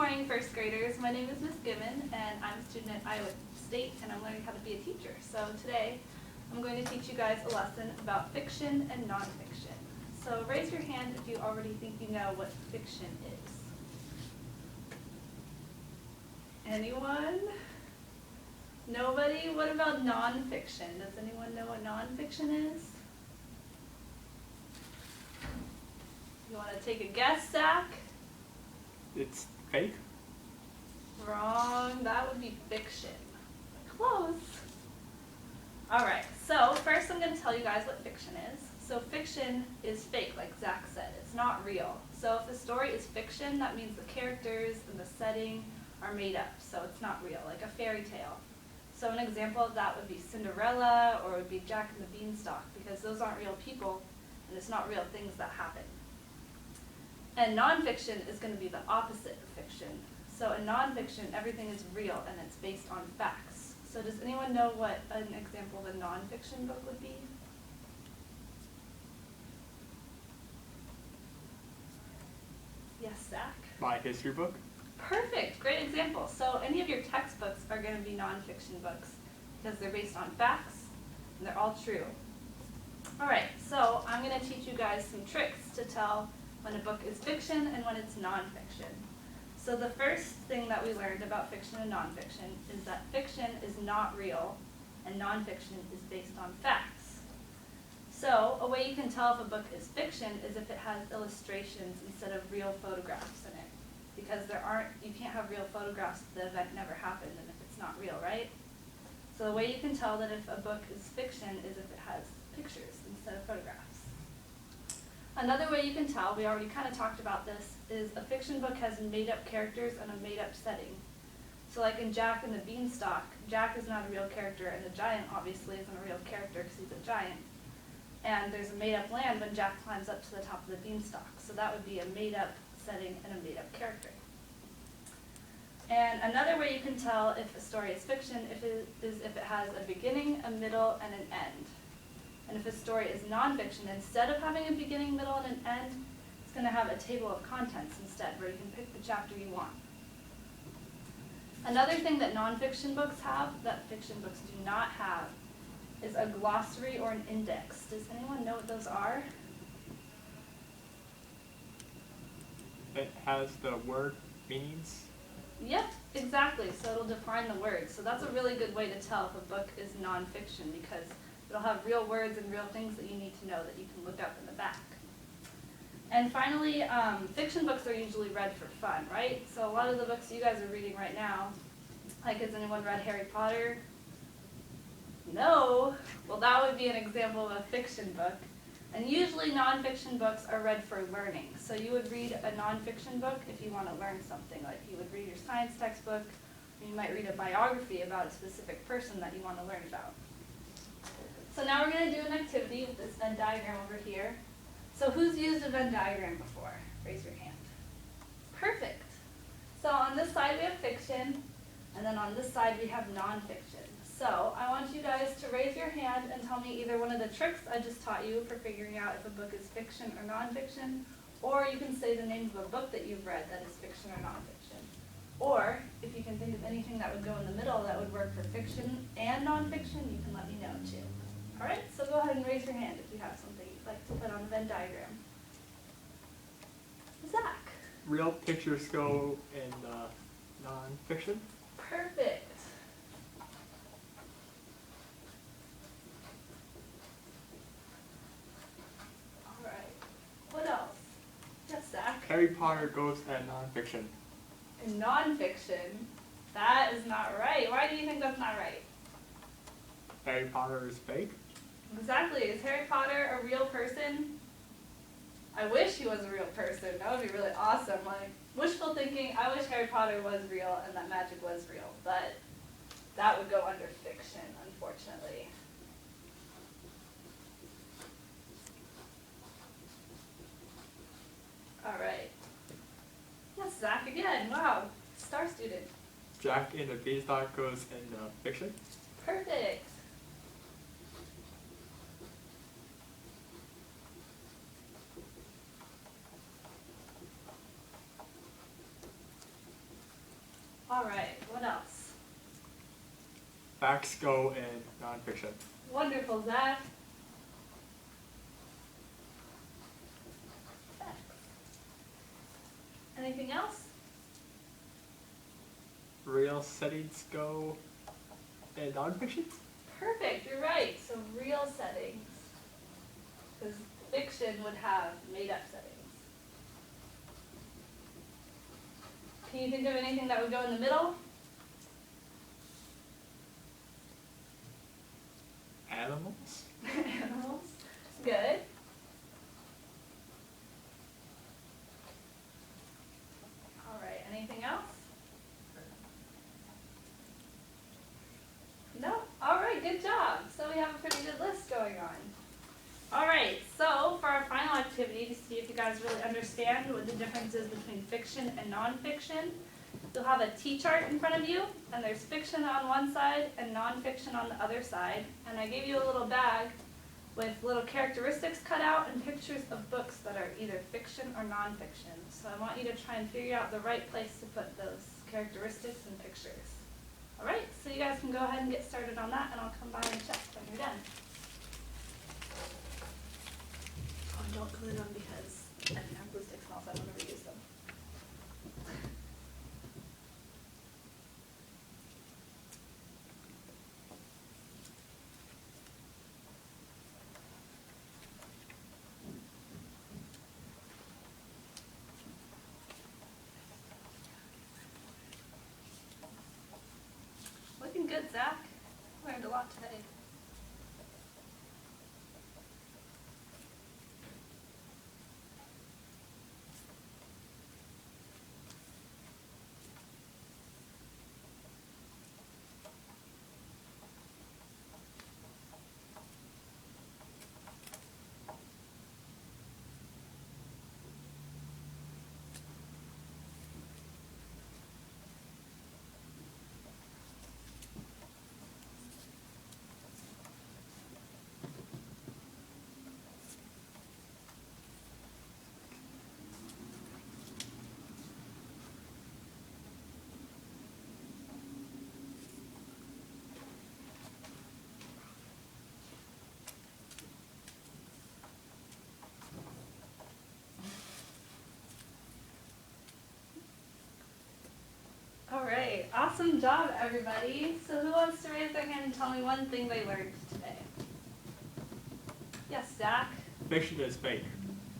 morning, first graders. My name is Miss Gibbon, and I'm a student at Iowa State, and I'm learning how to be a teacher. So today, I'm going to teach you guys a lesson about fiction and nonfiction. So raise your hand if you already think you know what fiction is. Anyone? Nobody? What about nonfiction? Does anyone know what nonfiction is? You want to take a guess, Zach? It's fake? Wrong. That would be fiction. Close. Alright, so first I'm going to tell you guys what fiction is. So fiction is fake, like Zach said. It's not real. So if the story is fiction, that means the characters and the setting are made up. So it's not real, like a fairy tale. So an example of that would be Cinderella, or it would be Jack and the Beanstalk, because those aren't real people and it's not real things that happen. And nonfiction is going to be the opposite of fiction. So in nonfiction, everything is real and it's based on facts. So does anyone know what an example of a nonfiction book would be? Yes, Zach? My history book? Perfect, great example. So any of your textbooks are going to be nonfiction books because they're based on facts and they're all true. Alright, so I'm going to teach you guys some tricks to tell when a book is fiction and when it's nonfiction. So the first thing that we learned about fiction and nonfiction is that fiction is not real and nonfiction is based on facts. So a way you can tell if a book is fiction is if it has illustrations instead of real photographs in it. Because you can't have real photographs if the event never happened and if it's not real, right? So the way you can tell that if a book is fiction is if it has pictures instead of photographs. Another way you can tell, we already kind of talked about this, is a fiction book has made-up characters and a made-up setting. So like in Jack and the Beanstalk, Jack is not a real character and the giant obviously isn't a real character because he's a giant. And there's a made-up land when Jack climbs up to the top of the beanstalk. So that would be a made-up setting and a made-up character. And another way you can tell if a story is fiction is if it has a beginning, a middle, and an end. And if a story is nonfiction, instead of having a beginning, middle, and an end, it's going to have a table of contents instead, where you can pick the chapter you want. Another thing that nonfiction books have that fiction books do not have is a glossary or an index. Does anyone know what those are? It has the word meanings? Yep, exactly. So it'll define the words. So that's a really good way to tell if a book is nonfiction because it'll have real words and real things that you need to know that you can look up in the back. And finally, fiction books are usually read for fun, right? So a lot of the books you guys are reading right now, like has anyone read Harry Potter? No? Well, that would be an example of a fiction book. And usually nonfiction books are read for learning. So you would read a nonfiction book if you want to learn something. Like you would read your science textbook, or you might read a biography about a specific person that you want to learn about. So now we're going to do an activity with this Venn diagram over here. So who's used a Venn diagram before? Raise your hand. Perfect. So on this side we have fiction, and then on this side we have nonfiction. So I want you guys to raise your hand and tell me either one of the tricks I just taught you for figuring out if a book is fiction or nonfiction, or you can say the name of a book that you've read that is fiction or nonfiction. Or if you can think of anything that would go in the middle that would work for fiction and nonfiction, you can let me know too. Alright, so go ahead and raise your hand if you have something you'd like to put on the Venn diagram. Zach. Real pictures go in non-fiction? Perfect. Alright. What else? Yes, Zach. Harry Potter goes in non-fiction. In nonfiction, that is not right. Why do you think that's not right? Harry Potter is fake? Exactly. Is Harry Potter a real person? I wish he was a real person. That would be really awesome. Like, wishful thinking, I wish Harry Potter was real and that magic was real, but that would go under fiction, unfortunately. Alright. Yes, Zach again. Wow. Star student. Jack and the Beanstalk goes in fiction? Perfect. All right, what else? Facts go in nonfiction. Wonderful, Zach. Anything else? Real settings go in nonfiction. Perfect, you're right. So real settings. Because fiction would have made up settings. Can you think of anything that would go in the middle? Animals. Animals. Good. All right, anything else? No? All right, good job. So we have a pretty good list going on. All right, so for our final activity to see if you guys really understand what the difference is between fiction and nonfiction, you'll have a T-chart in front of you, and there's fiction on one side and nonfiction on the other side. And I gave you a little bag with little characteristics cut out and pictures of books that are either fiction or nonfiction. So I want you to try and figure out the right place to put those characteristics and pictures. All right, so you guys can go ahead and get started on that, and I'll come by and check when you're done. Oh, and don't glue them because I didn't have glue sticks and also I want to reuse them. Looking good, Zach. Learned a lot today. All right, awesome job, everybody. So who wants to raise their hand and tell me one thing they learned today? Yes, Zach? Fiction is fake.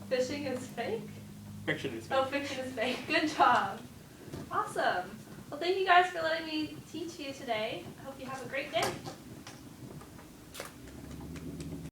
Fishing is fake? Fiction is fake. Oh, fiction is fake. Good job. Awesome. Well, thank you guys for letting me teach you today. I hope you have a great day.